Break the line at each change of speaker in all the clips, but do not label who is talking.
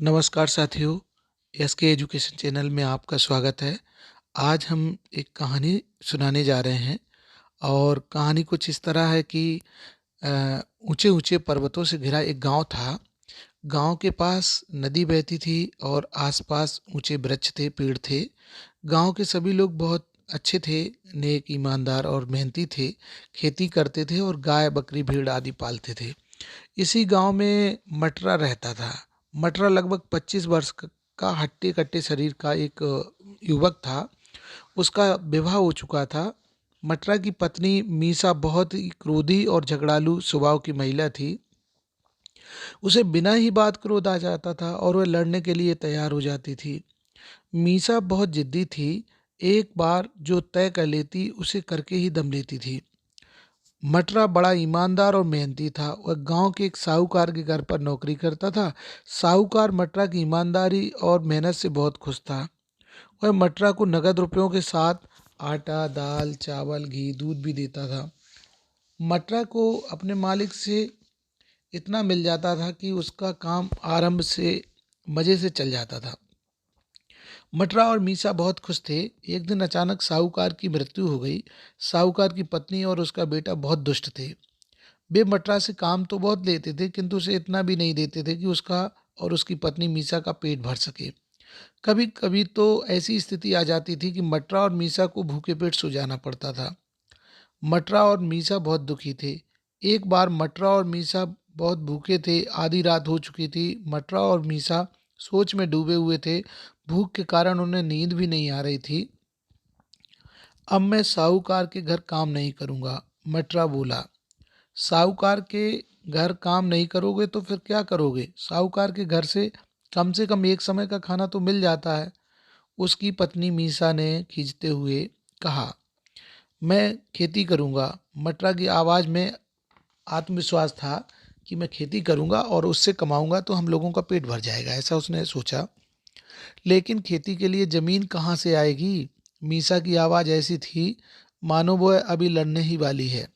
नमस्कार साथियों, SK education channel में आपका स्वागत है। आज हम एक कहानी सुनाने जा रहे हैं और कहानी कुछ इस तरह है कि ऊंचे-ऊंचे पर्वतों से घिरा एक गांव था। गांव के पास नदी बहती थी और आसपास ऊंचे वृक्ष थे, पेड़ थे। गांव के सभी लोग बहुत अच्छे थे, नेक, ईमानदार और मेहनती थे। खेती करते थे और गाय, बकरी, भेड़ आदि पालते थे। इसी गांव में मटरा रहता था। मटरा लगभग 25 वर्ष का हट्टे-कट्टे शरीर का एक युवक था। उसका विवाह हो चुका था। मटरा की पत्नी मीसा बहुत ही क्रोधी और झगड़ालू स्वभाव की महिला थी। उसे बिना ही बात क्रोध आ जाता था और वह लड़ने के लिए तैयार हो जाती थी। मीसा बहुत जिद्दी थी। एक बार जो तय कर लेती उसे करके ही दम लेती थी। मटरा बड़ा ईमानदार और मेहनती था। वह गांव के एक साहूकार के घर पर नौकरी करता था। साहूकार मटरा की ईमानदारी और मेहनत से बहुत खुश था। वह मटरा को नगद रुपयों के साथ आटा, दाल, चावल, घी, दूध भी देता था। मटरा को अपने मालिक से इतना मिल जाता था कि उसका काम आरंभ से मज़े से चल जाता था। मटरा और मीसा बहुत खुश थे। एक दिन अचानक साहूकार की मृत्यु हो गई। साहूकार की पत्नी और उसका बेटा बहुत दुष्ट थे। वे मटरा से काम तो बहुत लेते थे, किंतु उसे इतना भी नहीं देते थे कि उसका और उसकी पत्नी मीसा का पेट भर सके। कभी कभी तो ऐसी स्थिति आ जाती थी कि मटरा और मीसा को भूखे पेट सो जाना पड़ता था। मटरा और मीसा बहुत दुखी थे। एक बार मटरा और मीसा बहुत भूखे थे। आधी रात हो चुकी थी। मटरा और मीसा सोच में डूबे हुए थे। भूख के कारण उन्हें नींद भी नहीं आ रही थी। अब मैं साहूकार के घर काम नहीं करूँगा, मटरा बोला। साहूकार के घर काम नहीं करोगे तो फिर क्या करोगे? साहूकार के घर से कम एक समय का खाना तो मिल जाता है। उसकी पत्नी मीसा ने खींचते हुए कहा, मैं खेती करूँगा। मटरा की आवाज़ में आत्मविश्वास था कि मैं खेती करूँगा और उससे कमाऊँगा तो हम लोगों का पेट भर जाएगा, ऐसा उसने सोचा। लेकिन खेती के लिए ज़मीन कहाँ से आएगी? मीसा की आवाज़ ऐसी थी मानो वह अभी लड़ने ही वाली है।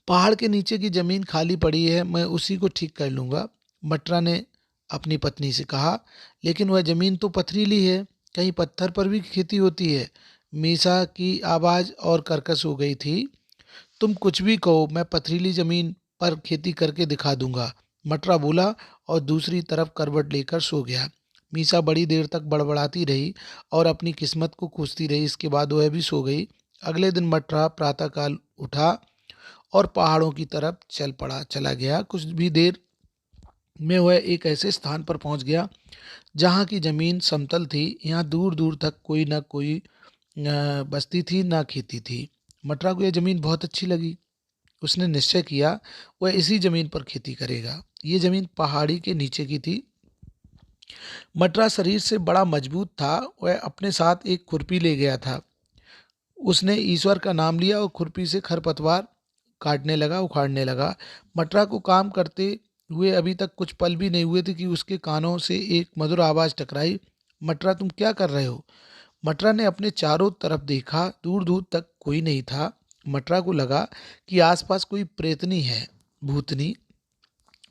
पहाड़ के नीचे की ज़मीन खाली पड़ी है, मैं उसी को ठीक कर लूँगा, मटरा ने अपनी पत्नी से कहा। लेकिन वह ज़मीन तो पथरीली है, कहीं पत्थर पर भी खेती होती है। मीसा की आवाज़ और कर्कश हो गई थी। तुम कुछ भी कहो, मैं पथरीली ज़मीन पर खेती करके दिखा दूंगा, मटरा बोला और दूसरी तरफ करवट लेकर सो गया। मीसा बड़ी देर तक बड़बड़ाती रही और अपनी किस्मत को कोसती रही। इसके बाद वह भी सो गई। अगले दिन मटरा प्रातःकाल उठा और पहाड़ों की तरफ चला गया। कुछ भी देर में वह एक ऐसे स्थान पर पहुंच गया जहां की जमीन समतल थी। यहाँ दूर दूर तक कोई ना कोई बस्ती थी ना खेती थी। मटरा को यह जमीन बहुत अच्छी लगी। उसने निश्चय किया वह इसी जमीन पर खेती करेगा। ये जमीन पहाड़ी के नीचे की थी। मटरा शरीर से बड़ा मजबूत था। वह अपने साथ एक खुरपी ले गया था। उसने ईश्वर का नाम लिया और खुरपी से खरपतवार काटने लगा, उखाड़ने लगा। मटरा को काम करते हुए अभी तक कुछ पल भी नहीं हुए थे कि उसके कानों से एक मधुर आवाज़ टकराई। मटरा, तुम क्या कर रहे हो? मटरा ने अपने चारों तरफ देखा। दूर दूर तक कोई नहीं था। मटरा को लगा कि आसपास कोई प्रेतनी है, भूतनी।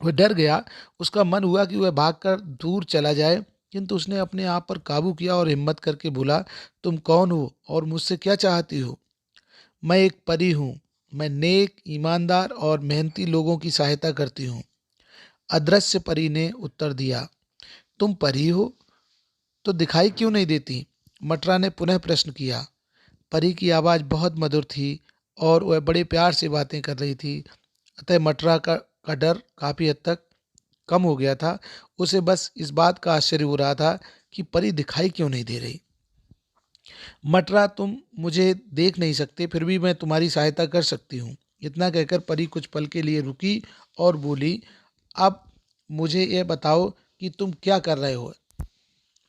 वह डर गया। उसका मन हुआ कि वह भागकर दूर चला जाए, किंतु उसने अपने आप पर काबू किया और हिम्मत करके बोला, तुम कौन हो और मुझसे क्या चाहती हो? मैं एक परी हूँ। मैं नेक, ईमानदार और मेहनती लोगों की सहायता करती हूँ, अदृश्य परी ने उत्तर दिया। तुम परी हो तो दिखाई क्यों नहीं देती? मटरा ने पुनः प्रश्न किया। परी की आवाज़ बहुत मधुर थी और वह बड़े प्यार से बातें कर रही थी। अतः मटरा का डर काफ़ी हद तक कम हो गया था। उसे बस इस बात का आश्चर्य हो रहा था कि परी दिखाई क्यों नहीं दे रही। मटरा, तुम मुझे देख नहीं सकते, फिर भी मैं तुम्हारी सहायता कर सकती हूँ। इतना कहकर परी कुछ पल के लिए रुकी और बोली, अब मुझे यह बताओ कि तुम क्या कर रहे हो?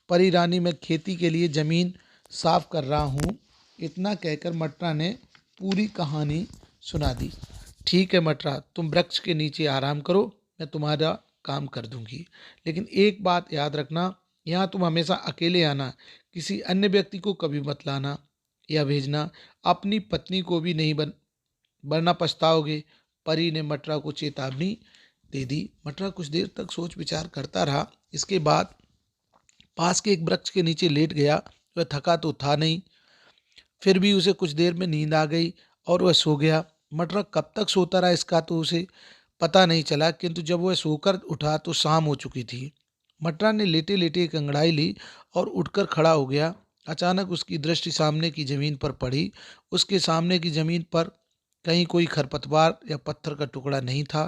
परी रानी, मैं खेती के लिए ज़मीन साफ कर रहा हूँ। इतना कहकर मटरा ने पूरी कहानी सुना दी। ठीक है मटरा, तुम वृक्ष के नीचे आराम करो, मैं तुम्हारा काम कर दूंगी। लेकिन एक बात याद रखना, यहाँ तुम हमेशा अकेले आना, किसी अन्य व्यक्ति को कभी मत लाना या भेजना। अपनी पत्नी को भी नहीं वरना पछताओगे। परी ने मटरा को चेतावनी दे दी। मटरा कुछ देर तक सोच विचार करता रहा। इसके बाद पास के एक वृक्ष के नीचे लेट गया। वह थका तो था नहीं, फिर भी उसे कुछ देर में नींद आ गई और वह सो गया। मटरा कब तक सोता रहा इसका तो उसे पता नहीं चला, किंतु जब वह सोकर उठा तो शाम हो चुकी थी। मटरा ने लेटे लेटे एक अंगड़ाई ली और उठकर खड़ा हो गया। अचानक उसकी दृष्टि सामने की जमीन पर पड़ी। उसके सामने की जमीन पर कहीं कोई खरपतवार या पत्थर का टुकड़ा नहीं था।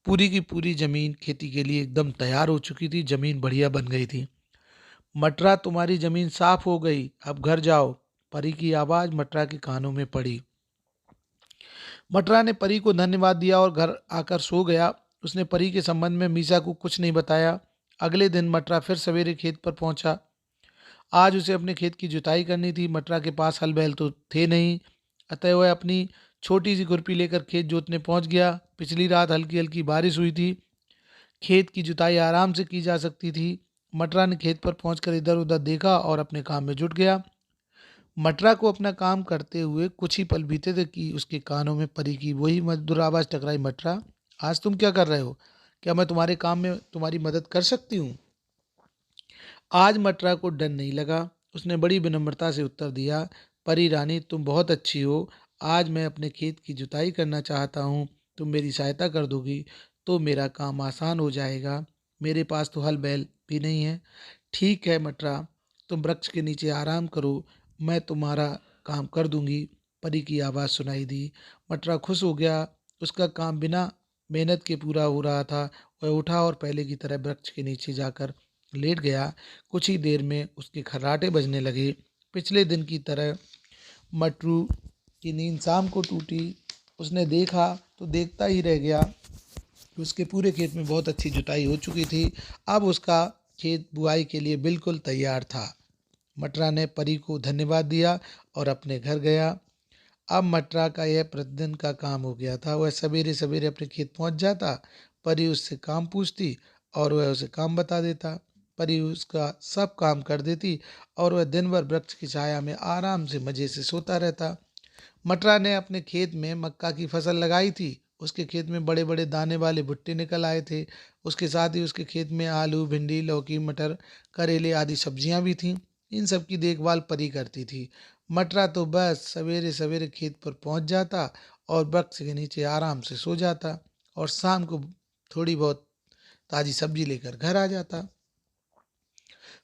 पूरी की पूरी जमीन खेती के लिए एकदम तैयार हो चुकी थी, जमीन बढ़िया बन गई थी। मटरा, तुम्हारी जमीन साफ हो गई, अब घर जाओ। परी की आवाज मटरा के कानों में पड़ी। मटरा ने परी को धन्यवाद दिया और घर आकर सो गया। उसने परी के संबंध में मीसा को कुछ नहीं बताया। अगले दिन मटरा फिर सवेरे खेत पर पहुंचा। आज उसे अपने खेत की जुताई करनी थी। मटरा के पास हल बैल तो थे नहीं, अतः वह अपनी छोटी सी खुरपी लेकर खेत जोतने पहुंच गया। पिछली रात हल्की हल्की बारिश हुई थी, खेत की जुताई आराम से की जा सकती थी। मटरा ने खेत पर पहुंचकर इधर उधर देखा और अपने काम में जुट गया। मटरा को अपना काम करते हुए कुछ ही पल बीते थे कि उसके कानों में परी की वही मधुर आवाज टकराई। मटरा, आज तुम क्या कर रहे हो? क्या मैं तुम्हारे काम में तुम्हारी मदद कर सकती हूँ? आज मटरा को डर नहीं लगा। उसने बड़ी विनम्रता से उत्तर दिया, परी रानी, तुम बहुत अच्छी हो। आज मैं अपने खेत की जुताई करना चाहता हूँ। तुम मेरी सहायता कर दोगी तो मेरा काम आसान हो जाएगा। मेरे पास तो हल बैल भी नहीं है। ठीक है मटरा, तुम वृक्ष के नीचे आराम करो, मैं तुम्हारा काम कर दूंगी। परी की आवाज़ सुनाई दी। मटरा खुश हो गया। उसका काम बिना मेहनत के पूरा हो रहा था। वह उठा और पहले की तरह वृक्ष के नीचे जाकर लेट गया। कुछ ही देर में उसके खर्राटे बजने लगे। पिछले दिन की तरह मटरू की नींद शाम को टूटी। उसने देखा तो देखता ही रह गया कि उसके पूरे खेत में बहुत अच्छी जुताई हो चुकी थी। अब उसका खेत बुआई के लिए बिल्कुल तैयार था। मटरा ने परी को धन्यवाद दिया और अपने घर गया। अब मटरा का यह प्रतिदिन का काम हो गया था। वह सवेरे सवेरे अपने खेत पहुंच जाता। परी उससे काम पूछती और वह उसे काम बता देता। परी उसका सब काम कर देती और वह दिन भर वृक्ष की छाया में आराम से मजे से सोता रहता। मटरा ने अपने खेत में मक्का की फसल लगाई थी। उसके खेत में बड़े बड़े दाने वाले भुट्टे निकल आए थे। उसके साथ ही उसके खेत में आलू, भिंडी, लौकी, मटर, करेले आदि सब्जियां भी थीं। इन सब की देखभाल परी करती थी। मटरा तो बस सवेरे सवेरे खेत पर पहुंच जाता और वृक्ष के नीचे आराम से सो जाता और शाम को थोड़ी बहुत ताजी सब्जी लेकर घर आ जाता।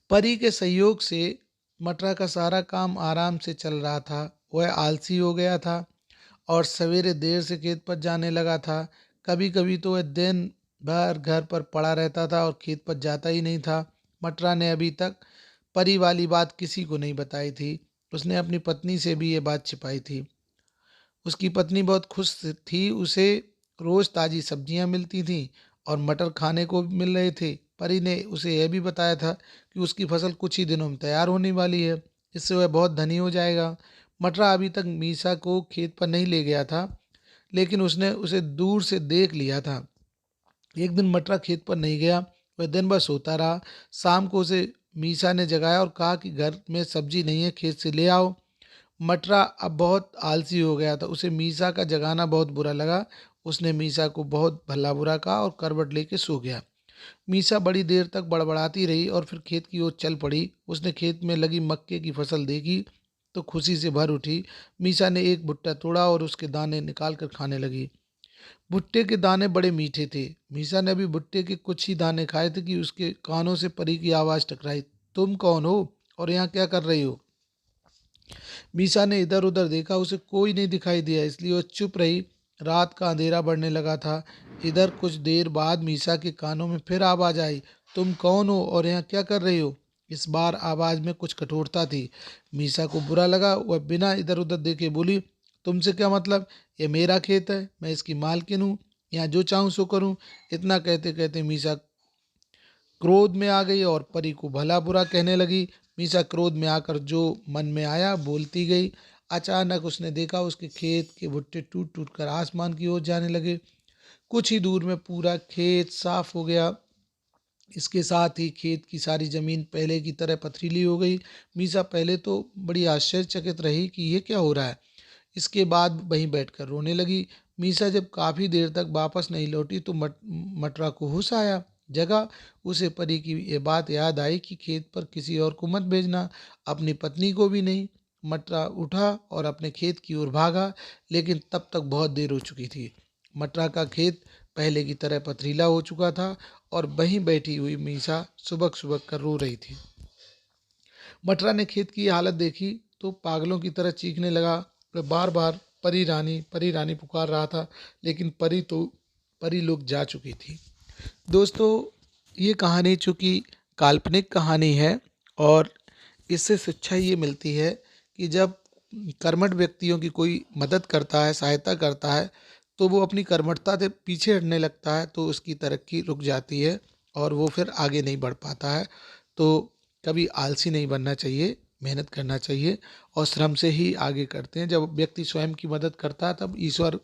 परी के सहयोग से मटरा का सारा काम आराम से चल रहा था। वह आलसी हो गया था और सवेरे देर से खेत पर जाने लगा था। कभी कभी तो वह दिन भर घर पर पड़ा रहता था और खेत पर जाता ही नहीं था। मटरा ने अभी तक परी वाली बात किसी को नहीं बताई थी। उसने अपनी पत्नी से भी ये बात छिपाई थी। उसकी पत्नी बहुत खुश थी। उसे रोज ताजी सब्जियां मिलती थीं और मटर खाने को मिल रहे थे। परी ने उसे यह भी बताया था कि उसकी फसल कुछ ही दिनों में तैयार होने वाली है, इससे वह बहुत धनी हो जाएगा। मटरा अभी तक मीसा को खेत पर नहीं ले गया था, लेकिन उसने उसे दूर से देख लिया था। एक दिन मटरा खेत पर नहीं गया। वह दिन भर सोता रहा। शाम को उसे मीसा ने जगाया और कहा कि घर में सब्जी नहीं है, खेत से ले आओ। मटरा अब बहुत आलसी हो गया था। उसे मीसा का जगाना बहुत बुरा लगा। उसने मीसा को बहुत भला बुरा कहा और करवट लेके सो गया। मीसा बड़ी देर तक बड़बड़ाती रही और फिर खेत की ओर चल पड़ी। उसने खेत में लगी मक्के की फसल देखी तो खुशी से भर उठी। मीसा ने एक भुट्टा तोड़ा और उसके दाने निकाल कर खाने लगी। भुट्टे के दाने बड़े मीठे थे। मीसा ने अभी भुट्टे के कुछ ही दाने खाए थे कि उसके कानों से परी की आवाज़ टकराई, तुम कौन हो और यहाँ क्या कर रही हो? मीसा ने इधर उधर देखा, उसे कोई नहीं दिखाई दिया, इसलिए वह चुप रही। रात का अंधेरा बढ़ने लगा था। इधर कुछ देर बाद मीसा के कानों में फिर आवाज आई, तुम कौन हो और यहाँ क्या कर रही हो? इस बार आवाज में कुछ कठोरता थी। मीसा को बुरा लगा। वह बिना इधर उधर देखे बोली, तुमसे क्या मतलब? ये मेरा खेत है, मैं इसकी मालकिन हूँ, यहाँ जो चाहूँ सो करूँ। इतना कहते कहते मीसा क्रोध में आ गई और परी को भला बुरा कहने लगी। मीसा क्रोध में आकर जो मन में आया बोलती गई। अचानक उसने देखा उसके खेत के भुट्टे टूट टूट कर आसमान की ओर जाने लगे। कुछ ही दूर में पूरा खेत साफ हो गया। इसके साथ ही खेत की सारी जमीन पहले की तरह पथरीली हो गई। मीसा पहले तो बड़ी आश्चर्यचकित रही कि ये क्या हो रहा है। इसके बाद वहीं बैठकर रोने लगी। मीसा जब काफ़ी देर तक वापस नहीं लौटी तो मटरा को होश आया। जगह उसे परी की ये बात याद आई कि खेत पर किसी और को मत भेजना, अपनी पत्नी को भी नहीं। मटरा उठा और अपने खेत की ओर भागा, लेकिन तब तक बहुत देर हो चुकी थी। मटरा का खेत पहले की तरह पथरीला हो चुका था और वहीं बैठी हुई मीसा सुबक सुबक कर रो रही थी। मटरा ने खेत की हालत देखी तो पागलों की तरह चीखने लगा। वह बार बार परी रानी पुकार रहा था, लेकिन परी लोग जा चुकी थी। दोस्तों, ये कहानी चूँकि काल्पनिक कहानी है और इससे शिक्षा ये मिलती है कि जब कर्मठ व्यक्तियों की कोई मदद करता है, सहायता करता है, तो वो अपनी कर्मठता से पीछे हटने लगता है तो उसकी तरक्की रुक जाती है और वो फिर आगे नहीं बढ़ पाता है। तो कभी आलसी नहीं बनना चाहिए, मेहनत करना चाहिए और श्रम से ही आगे करते हैं। जब व्यक्ति स्वयं की मदद करता है तब ईश्वर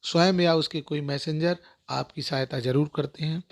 स्वयं या उसके कोई मैसेंजर आपकी सहायता ज़रूर करते हैं।